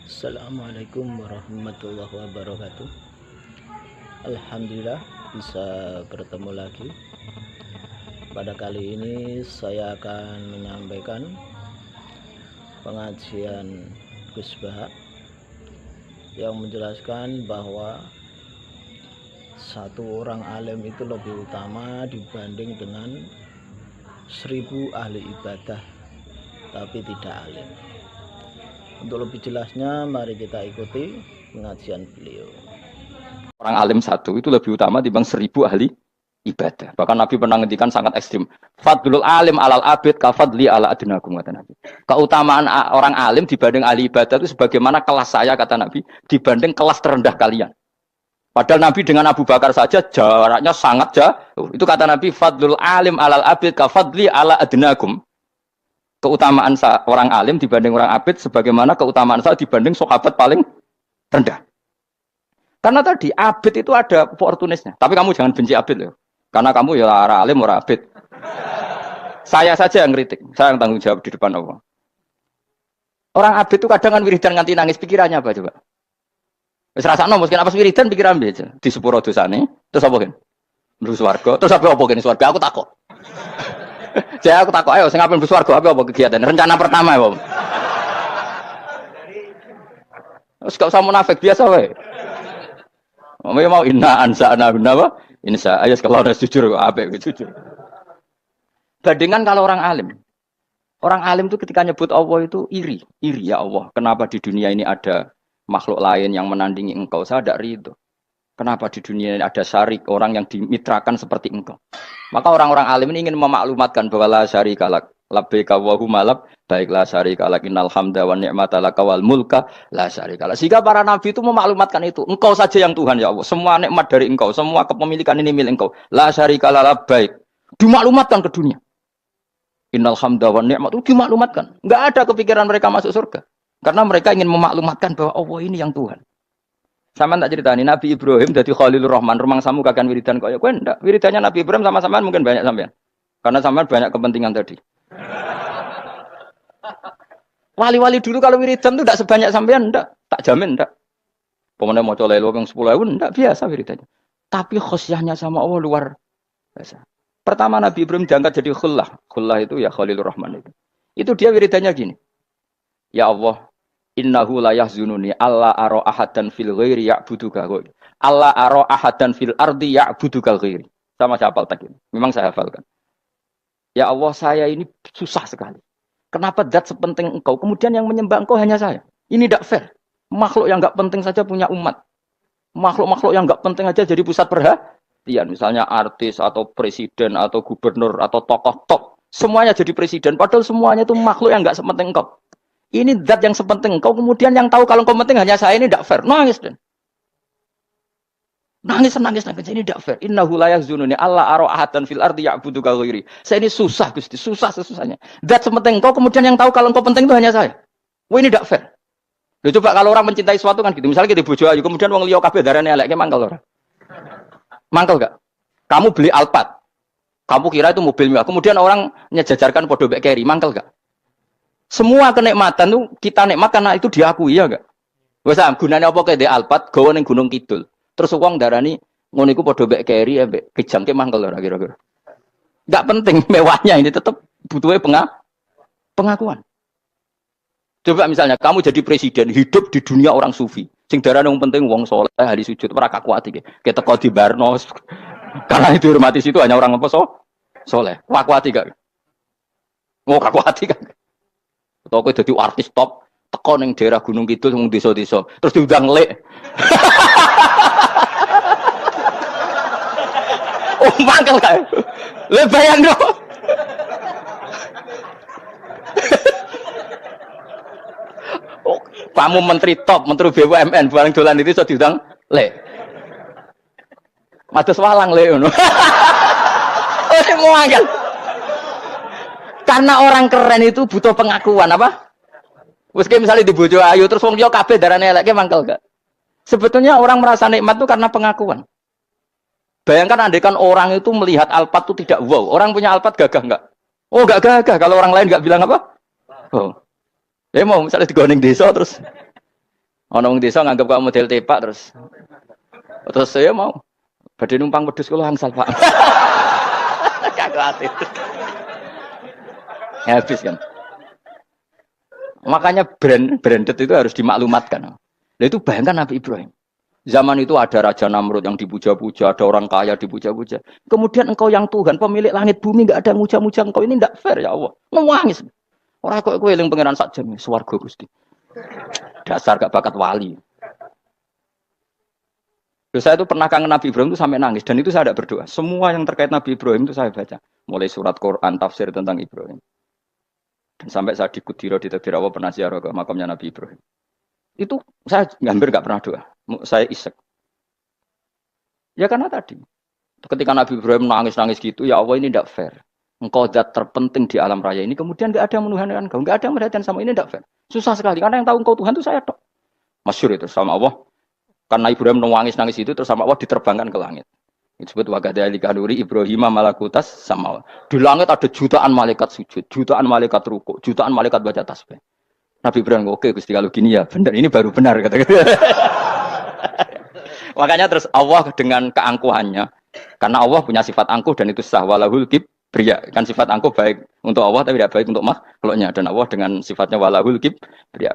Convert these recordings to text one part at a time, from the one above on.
Assalamualaikum warahmatullahi wabarakatuh. Alhamdulillah bisa bertemu lagi. Pada kali ini saya akan menyampaikan pengajian Gus Baha yang menjelaskan bahwa satu orang alim itu lebih utama dibanding dengan 1000 ahli ibadah tapi tidak alim. Untuk lebih jelasnya, mari kita ikuti pengajian beliau. Orang alim satu itu lebih utama dibanding 1000 ahli ibadah. Bahkan Nabi pernah ngendikan sangat ekstrim. Fadlul alim alal abid kafadli ala adnakum, kata Nabi. Keutamaan orang alim dibanding ahli ibadah itu sebagaimana kelas saya, kata Nabi, dibanding kelas terendah kalian. Padahal Nabi dengan Abu Bakar saja jaraknya sangat jauh. Itu kata Nabi, fadlul alim alal abid kafadli ala adnakum. Keutamaan orang alim dibanding orang abid sebagaimana keutamaan saya dibanding sahabat paling rendah. Karena tadi abid itu ada oportunisnya. Tapi kamu jangan benci abid loh. Karena kamu ya orang alim, orang abid. Saya saja yang kritik. Saya yang tanggung jawab di depan Allah. Orang abid itu kadang kan wiridan nganti nangis. Pikirannya apa coba? Wis rasakno mungkin apa wiridan pikiran aja. Di sepuro dosane. Terus apa kan? Mlebu swarga. Terus apa kene swarga? Aku takut. Jadi aku takut, ayo, saya ngapain bus warga, apa kegiatan? Rencana pertama ya, Om. Terus gak usah munafik, biasa, weh. Om mau inna ansa'na apa? Insa, ayo kalau udah jujur, apa jujur. Bandingan kalau orang alim. Orang alim itu ketika nyebut Allah itu iri ya Allah. Kenapa di dunia ini ada makhluk lain yang menandingi engkau? Saya tidak ridho. Kenapa di dunia ini ada syarik, orang yang dimitrakan seperti engkau? Maka orang-orang alim ini ingin memaklumatkan bahwa la syarika lak, labbaika wa humalab, baiklah syarika lak, innal hamda wa ni'mata laka wal mulka la syarika lak. Sehingga para nabi itu memaklumatkan itu. Engkau saja yang Tuhan ya Allah. Semua nikmat dari engkau, semua kepemilikan ini milik engkau. La syarika lak labbaik. Dimaklumatkan ke dunia. Innal hamda wa ni'mat itu dimaklumatkan. Enggak ada kepikiran mereka masuk surga. Karena mereka ingin memaklumatkan bahwa Allah ini yang Tuhan. Sama tak ceritani Nabi Ibrahim dari Khalilur Rahman, rumang samu kakan wiridan kaya kowe ndak. Wiridannya Nabi Ibrahim sama sampean mungkin banyak sampean. Karena sampean banyak kepentingan tadi. Wali-wali dulu kalau wiridan itu ndak sebanyak sampean ndak, tak jamin ndak. Pemene maca lelo ping 10.000 ndak biasa wiridannya. Tapi khosyahnya sama Allah luar biasa. Pertama Nabi Ibrahim diangkat jadi khullah. Khullah itu ya Khalilur Rahman itu. Itu dia wiridannya gini. Ya Allah, innahu la yahzununi alla ara ahadan fil ghairi ya'buduka. Alla ara ahadan fil ardi ya'buduka ghairi. Sama saya hafal tadi. Memang saya hafalkan. Ya Allah, saya ini susah sekali. Kenapa zat sepenting engkau kemudian yang menyembah engkau hanya saya? Ini tidak fair. Makhluk yang enggak penting saja punya umat. Makhluk-makhluk yang enggak penting aja jadi pusat perhatian. Misalnya artis atau presiden atau gubernur atau tokoh top. Semuanya jadi presiden padahal semuanya itu makhluk yang enggak sepenting engkau. Ini zat yang sepenting engkau, kemudian yang tahu kalau engkau penting hanya saya, ini tidak fair. Nangis dan nangis. Ini tidak fair. Innahu la yahzununi alla ara ahadan fil ardi ya'buduka ghairi. Saya ini susah Gusti, susahnya. Zat sepenting engkau, kemudian yang tahu kalau engkau penting itu hanya saya. Wah, ini tidak fair. Loh, coba kalau orang mencintai sesuatu kan gitu. Misalnya kita bojo ayu, kemudian wong liya kabeh darane elek, mangkel ora? Mangkel enggak? Kamu beli Alphard. Kamu kira itu mobil mewah. Kemudian orang nyejajarkan podo mbek Kerry, mangkel enggak? Semua kenikmatan tuh kita nikmat karena itu diakui ya enggak? Wes gunane apa kayak di Alphard gawe ning Gunung Kidul. Terus wong darani ngono iku padha mbek keri ambek kejangke mangkel ora kira-kira. Enggak penting mewahnya ini tetap butuhnya pengakuan. Coba misalnya kamu jadi presiden hidup di dunia orang sufi. Sing darane wong penting wong saleh ahli sujud ora kakuat iki. Kita teko di Barno. Karena itu hormati situ hanya orang apa soleh. Kakuat gak? Mau kakuat gak? Atau kowe dadi artis top, teko ning daerah Gunung Kidul mung desa-desa, terus diundang lek. Oh, mangkel kae. Le bayang dong. Oh, kamu menteri top, menteri BUMN, barang dolan itu iso diundang lek. Mados walang lek ngono. Oh, mangkel. Karena orang keren itu butuh pengakuan apa? Wes misalnya di bojo ayu terus wong liya kabeh darane elek mangkel gak? Sebetulnya orang merasa nikmat itu karena pengakuan. Bayangkan andaikan orang itu melihat Alphard itu tidak wow. Orang punya Alphard gagah enggak? Oh, enggak gagah kalau orang lain enggak bilang apa? Oh. Ya mau misalnya di goning desa terus Ana wong desa nganggep kok model tepak terus saya mau badhe numpang wedhus kula angsal Pak. Kagak ati. Habis kan. Makanya branded itu harus dimaklumatkan. Nah itu bayangkan Nabi Ibrahim. Zaman itu ada Raja Namrud yang dipuja-puja, ada orang kaya dipuja-puja. Kemudian engkau yang Tuhan, pemilik langit bumi, enggak ada yang muja-muja engkau. Ini enggak fair ya Allah. Nangis. Orang kok eling pangeran sak jam, swarga Gusti. Dasar gak bakat wali. Terus saya itu pernah kangen Nabi Ibrahim itu sampai nangis. Dan itu saya tidak berdoa. Semua yang terkait Nabi Ibrahim itu saya baca. Mulai surat Quran, tafsir tentang Ibrahim. Dan sampai saya di Kudiro, di Tadbir Allah pernah ziarah ke makamnya Nabi Ibrahim. Itu saya hampir gak pernah doa. Saya isek. Ya karena tadi. Ketika Nabi Ibrahim nangis-nangis gitu, ya Allah ini tidak fair. Engkau zat terpenting di alam raya ini. Kemudian gak ada yang menuhankan engkau. Gak ada yang merhatikan sama ini tidak fair. Susah sekali. Karena yang tahu engkau Tuhan itu saya tok. Masyhur itu sama Allah. Karena Ibrahim nangis-nangis itu terus sama Allah diterbangkan ke langit. Itu disebut wakadzalika nuri Ibrahim malakutas sama. Di langit ada jutaan malaikat sujud, jutaan malaikat rukuk, jutaan malaikat baca tasbih. Nabi Ibrahim oke Gusti kalau gini ya benar ini baru benar kata. Makanya terus Allah dengan keangkuhannya karena Allah punya sifat angkuh dan itu sah walahul kibriya kan sifat angkuh baik untuk Allah tapi tidak baik untuk makhluknya dan Allah dengan sifatnya walahul kibriya.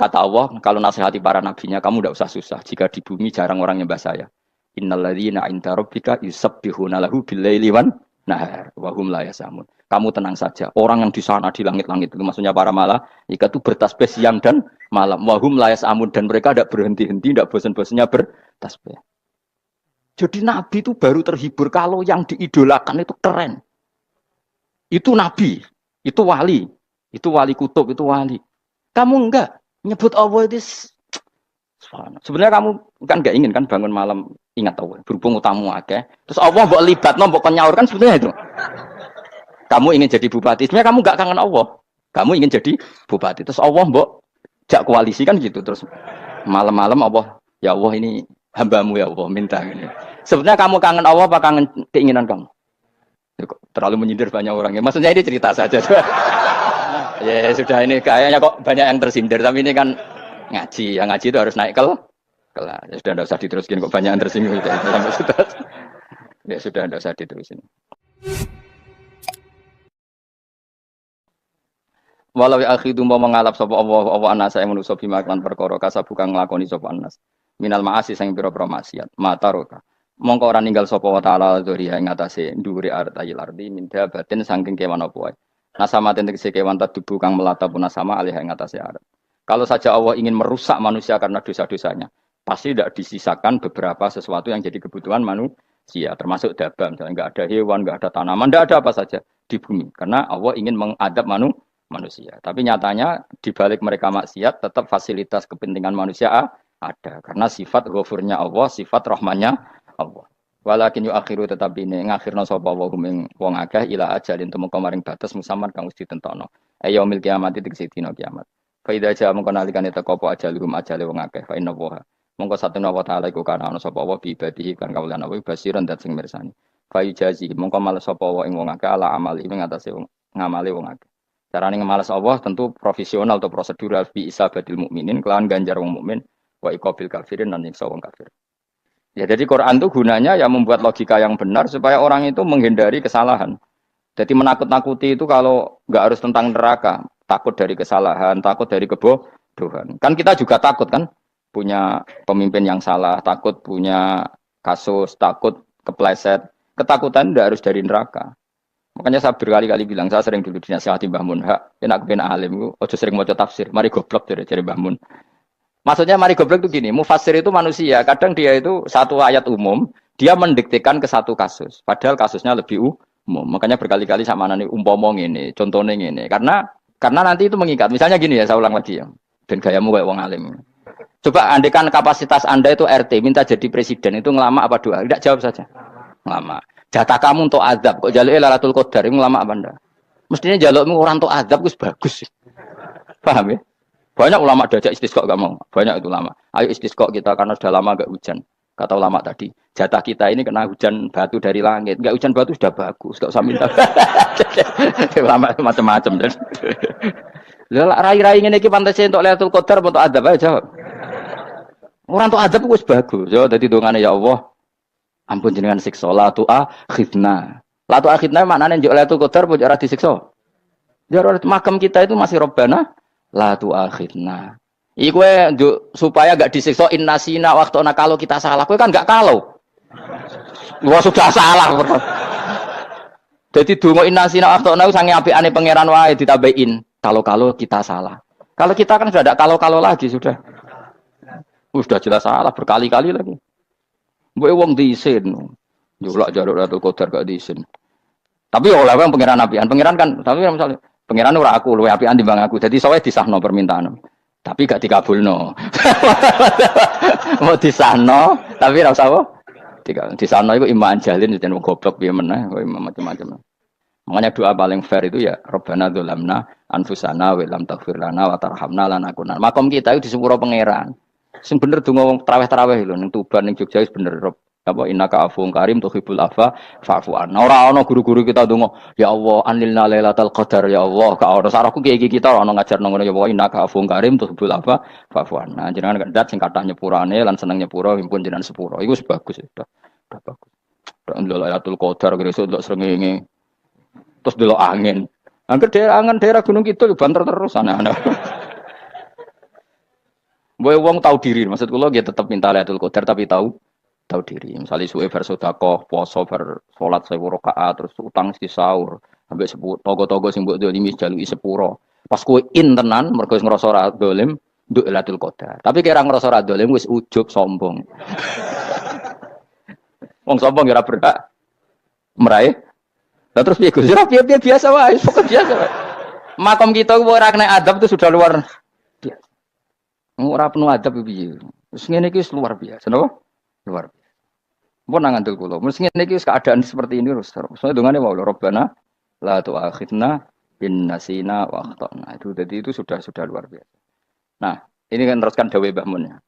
Kata Allah, kalau nasihati para nabinya, kamu tidak usah susah. Jika di bumi jarang orang nyembah saya. Innalladzina 'inda rabbika yusabbihuna lahu bil-laili wan nahar wa hum la yasamun. Kamu tenang saja. Orang yang di sana di langit-langit itu maksudnya para malaikat itu bertasbih siang dan malam. Wa hum la yasamun dan mereka tidak berhenti-henti, tidak bosan-bosannya bertasbih. Jadi nabi itu baru terhibur kalau yang diidolakan itu keren. Itu nabi, itu wali kutub, itu wali. Kamu enggak. Nyebut Allah itu sebenarnya kamu kan nggak ingin kan bangun malam ingat Allah berhubung utamu akeh terus Allah mbok libatno mbok nyaur kan sebenarnya itu kamu ingin jadi bupati sebenarnya kamu nggak kangen Allah kamu ingin jadi bupati terus Allah mbok jak koalisi kan gitu terus malam-malam Allah ya Allah ini hambamu ya Allah minta ini sebenarnya kamu kangen Allah apa kangen keinginan kamu terlalu menyindir banyak orang ya maksudnya ini cerita saja. Ya sudah ini kayaknya kok banyak yang tersindir tapi ini kan ngaji, yang ngaji itu harus naik kelas. Ya sudah tidak usah diteruskin kok banyak yang tersinggung ya sudah tidak usah diterusin. Walau akhidu mau mengalap sapa Allah anasa yang manusa bima kan perkara kasabu kang nglakoni sapa anas. Minal ma'asi sing pira-pira maksiat. Mataroka. Mongko ora ninggal sapa wa ta'ala dzuriya ing atase ndhuwure artayil ardi minda batin saking kewan apa wae. Nasama tegese kewan tadubu kang melata pun sama alih ing atase arat. Kalau saja Allah ingin merusak manusia karena dosa-dosanya, pasti tidak disisakan beberapa sesuatu yang jadi kebutuhan manusia, termasuk dabam, enggak ada hewan, enggak ada tanaman, enggak ada apa saja di bumi, karena Allah ingin mengadab manusia. Tapi nyatanya di balik mereka maksiat, tetap fasilitas kepentingan manusia ada, karena sifat ghafurnya Allah, sifat rahmannya Allah. Walakin yu akhiru tetapi ini ngakhirna sapa wa hum wong akeh ila ajalin temeka maring batas musamman kang wis ditentono. Yaumil kiamat tegese dina kiamat. Fa idza jaa mongko nalikane teka apa ajalum ajale wong akeh fa inna wa mongko satuna wa taala iku kana ana sapa wa bi ibadihi kan kawulan wa basiran dat sing mirsani. Fa ijazi mongko males sapa wa ing wong akeh ala amali ing atase wong ngamale wong akeh. Carane ngemales Allah tentu profesional atau prosedural bi isabatil mukminin kelawan ganjar wong mukmin wa iqabil kafirin lan nyiksa wong kafir. Ya jadi Quran itu gunanya ya membuat logika yang benar supaya orang itu menghindari kesalahan. Jadi menakut-nakuti itu kalau nggak harus tentang neraka, takut dari kesalahan, takut dari kebodohan. Kan kita juga takut kan punya pemimpin yang salah, takut punya kasus, takut kepleset. Ketakutan tidak harus dari neraka. Makanya saya berkali-kali bilang, saya sering dulu dinasihati Mbah Mun, enak ben alim, ojo sering maca tafsir, mari goblok dari Mbah Mun. Maksudnya mari goblok itu gini, mufassir itu manusia, kadang dia itu satu ayat umum, dia mendiktekan ke satu kasus, padahal kasusnya lebih umum. Makanya berkali-kali sama nani umpama ini, contohnya ini, karena nanti itu mengikat. Misalnya gini ya, saya ulang lagi ya, ben gayamu kayak wong alim. Coba andekan kapasitas Anda itu RT, minta jadi presiden, itu ngelama apa doa? Tidak jawab saja. Ngelama. Jatah kamu untuk azab, kok jaluk Lailatul Qadar, ngelama apa Anda? Mestinya jalukmu orang untuk azab, itu bagus. Paham ya? Banyak ulama diajak istisqa gak mau. Banyak itu ulama. Ayo istisqa kita karena sudah lama gak hujan. Kata ulama tadi, jatah kita ini kena hujan batu dari langit. Gak hujan batu sudah bagus, gak usah minta. Ulama macam-macam. Lah rai-rai ngene iki pantes untuk Lailatul Qadar untuk azab aja jawab. Orang tuh adab wis bagus. Yo dadi dongane ya Allah, ampun jenengan siksa la tu akhidna. La tu akhidna maknane njuk Lailatul Qadar apa ora disiksa? Ya makam kita itu masih Robbana la tu akhidna. Iku supaya gak disiksa innasina waktuna kalau kita salah. Kowe kan gak kalau. Wah sudah salah. Jadi donga innasina waktuna sange apikane pangeran wae ditambahin. Kalau kita salah. Kalau kita kan sudah ada kalau lagi sudah. Sudah jelas salah berkali-kali lagi. Mbok wong diisin. Njulak jaluk Lailatul Qadar gak diisin. Tapi oleh wong pangeran apian. Pangeran kan tapi misalnya pangeran ora aku luwe apian timbang aku. Jadi sowe disahno permintaan. Tapi gak dikabulno. Mau disahno tapi ora usah apa? Disahno iku iman jalin jan wong goblok piye meneh macam-macam. Makanya doa paling fair itu ya Rabbana dzalamna anfusana wa lam taghfir lana wa tarhamna lanakunanna. Makom kita itu di sepuro pangeran. Sing bener donga wong traweh-traweh lho ning Tuban ning Jogja wis bener apa innaka afuwun karim tuhibbul afwa fa'fu anna. Ora ana guru-guru kita donga ya Allah anilna lailatul qadar ya Allah ka ora sarahku kiye kita ora ana ngajarno ngono ya Allah innaka afuwun karim tuhibbul afwa fa'fu anna. Jenengan kandat sing kathah nyepurane lan seneng nyepuro impun jenengan sepuro. Iku wis bagus sudah bagus. Ndelok lailatul qadar gresuk ndelok srengenge. Terus ndelok angin. Angin daerah Gunung Kidul banter terus ana-ana. Boy wong tahu diri, maksud kula dia tetap minta Lailatul Qadar tapi tahu diri. Misalnya suwe bar sedekah, poso bar salat 1000 rakaat, terus utang si sahur, sampai togo-togo sing mbok dolimi jaluki sepuro. Pas kowe tenan mergo ngrasa ora dolim, nduk Lailatul Qadar. Tapi kira ngrasa ora dolim wis ujug sombong. Wong sombong ya ora berhak meraih. Lah terus piye Gus? Ora piye biasa wae, pokok biasa wae. Makom kita ora kena adab itu sudah luar biasa. Ora penuh adab piye. Wis ngene iki luar biasa, napa? Luar biasa. Mun nang ngandel kula, mesti ngene iki keadaan seperti ini terus. Soale dongane wae Rabbana la tu'akhidna bin nasina wa akhtana. Itu sudah luar biasa. Nah, ini kan teruskan dawuh Mbah Mun ya.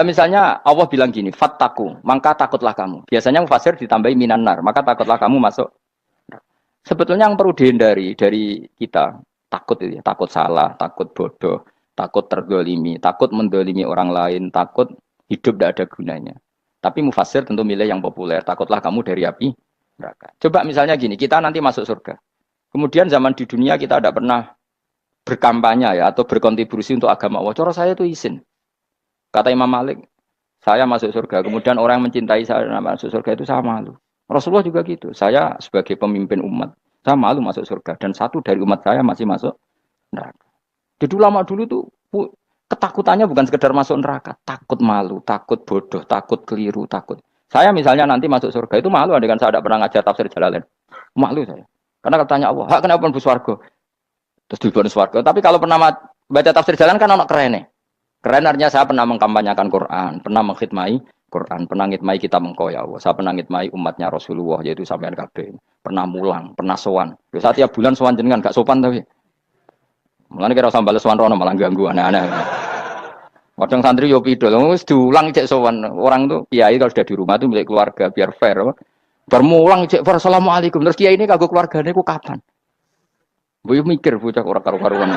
Misalnya Allah bilang gini, fattaku, maka takutlah kamu. Biasanya mufasir ditambahi minan nar, maka takutlah kamu masuk. Sebetulnya yang perlu dihindari dari kita takut itu ya, takut salah, takut bodoh. Takut terdolimi, takut mendolimi orang lain, takut hidup tidak ada gunanya. Tapi mufasir tentu milih yang populer. Takutlah kamu dari api neraka. Coba misalnya gini, kita nanti masuk surga. Kemudian zaman di dunia kita tidak pernah berkampanye ya atau berkontribusi untuk agama Allah. Cara saya itu izin. Kata Imam Malik, saya masuk surga. Kemudian orang yang mencintai saya masuk surga itu saya malu. Rasulullah juga gitu. Saya sebagai pemimpin umat, saya malu masuk surga. Dan satu dari umat saya masih masuk neraka. Jadi ulama dulu tuh ketakutannya bukan sekedar masuk neraka, takut malu, takut bodoh, takut keliru, takut. Saya misalnya nanti masuk surga itu malu, dengan saya tidak pernah ngajar tafsir Jalalain. Malu saya. Karena katanya Allah, hak kenapa pun swarga? Terus di bonus swarga. Tapi kalau pernah baca tafsir Jalalain kan anak keren nih. Keren artinya saya pernah mengkampanyakan Quran, pernah mengkhidmati Quran, pernah ngitmai kitab engkau ya Allah. Saya pernah ngitmai umatnya Rasulullah yaitu sampean kabeh. Pernah mulang, pernah sowan. Saat tiap bulan sowan jenengan gak sopan tapi. Mulane kira usah bales sowan rono malah ganggu aneh-aneh. Kadang santri yo pidol, wis diulang cek sowan. Orang tuh kiai kalau sudah di rumah tuh milik keluarga biar fair. Bermulang cek assalamualaikum. Terus kiai ini kagok keluargane ku kapan? Boyo mikir bocah ora karo-karuan.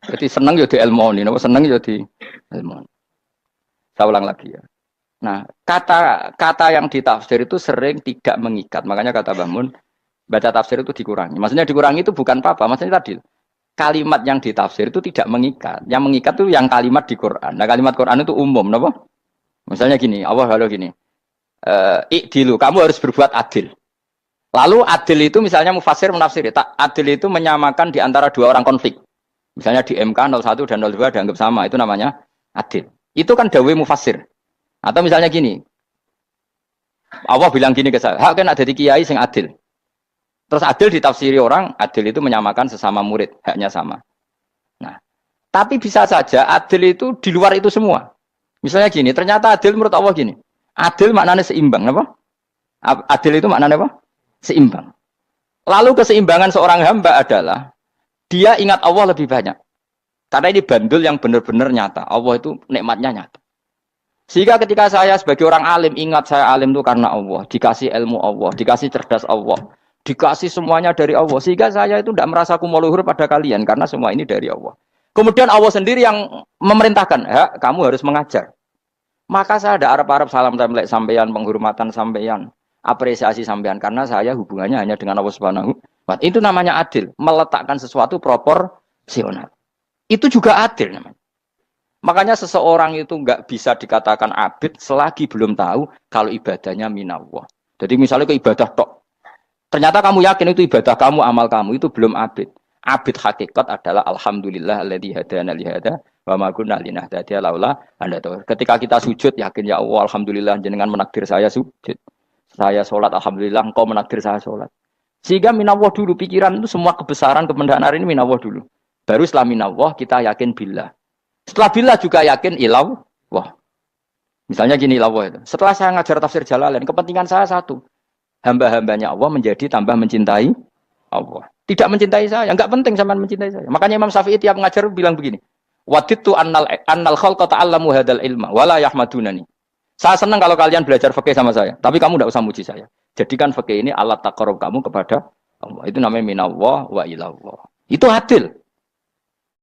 Jadi seneng yo di ilmoni, napa seneng yo di ilmoni. Saya ulang lagi ya. Nah, kata yang ditafsir itu sering tidak mengikat. Makanya kata Mbah Mun, baca tafsir itu dikurangi. Maksudnya dikurangi itu bukan apa-apa. Maksudnya tadi kalimat yang ditafsir itu tidak mengikat. Yang mengikat itu yang kalimat di Quran. Nah, kalimat Quran itu umum, napa? Misalnya gini, Allah kalau gini. Ikdilu, kamu harus berbuat adil. Lalu adil itu misalnya mufasir menafsiri. Adil itu menyamakan di antara dua orang konflik. Misalnya di MK 01 dan 02 dianggap sama, itu namanya adil. Itu kan dawai mufasir. Atau misalnya gini, Allah bilang gini ke saya, hak kan ada di kiai sing adil. Terus adil ditafsiri orang, adil itu menyamakan sesama murid, haknya sama. Nah, tapi bisa saja adil itu di luar itu semua. Misalnya gini, ternyata adil menurut Allah gini, adil maknanya seimbang, apa? Adil itu maknanya apa? Seimbang. Lalu keseimbangan seorang hamba adalah dia ingat Allah lebih banyak. Karena ini bandul yang benar-benar nyata. Allah itu nikmatnya nyata. Sehingga ketika saya sebagai orang alim, ingat saya alim itu karena Allah. Dikasih ilmu Allah, dikasih cerdas Allah. Dikasih semuanya dari Allah. Sehingga saya itu tidak merasa kumuh luhur pada kalian. Karena semua ini dari Allah. Kemudian Allah sendiri yang memerintahkan, ya, kamu harus mengajar. Maka saya ada Arab-Arab salam template sampeyan, penghormatan sampeyan, apresiasi sampeyan karena saya hubungannya hanya dengan Allah Subhanahu wa Ta'ala. Itu namanya adil, meletakkan sesuatu proporsional. Itu juga adil namanya. Makanya seseorang itu nggak bisa dikatakan abid selagi belum tahu kalau ibadahnya minallah. Jadi misalnya ke ibadah tok, ternyata kamu yakin itu ibadah kamu, amal kamu itu belum abid. Abid hakikat adalah alhamdulillah alladzi hadana li hada wa ma kunna linahtadiya laula anda tahu. Ketika kita sujud yakin ya Allah alhamdulillah jenengan menakdir saya sujud. Saya sholat alhamdulillah engkau menakdir saya sholat. Sehingga minallah dulu pikiran itu semua kebesaran kebenaran ini minallah dulu. Baru setelah minallah kita yakin billah. Setelah billah juga yakin ilallah. Misalnya gini ilallah itu. Setelah saya ngajar tafsir Jalalain kepentingan saya satu. Hamba-hambanya Allah menjadi tambah mencintai Allah. Tidak mencintai saya, enggak penting sampean mencintai saya. Makanya Imam Syafi'i tiap ngajar bilang begini. Waditu annal khalqa ta'allamu hadzal ilma wala yahmadunani. Saya senang kalau kalian belajar fikih sama saya, tapi kamu enggak usah muji saya. Jadikan fikih ini alat taqarrub kamu kepada Allah. Itu namanya minallah wa ilallah. Itu adil.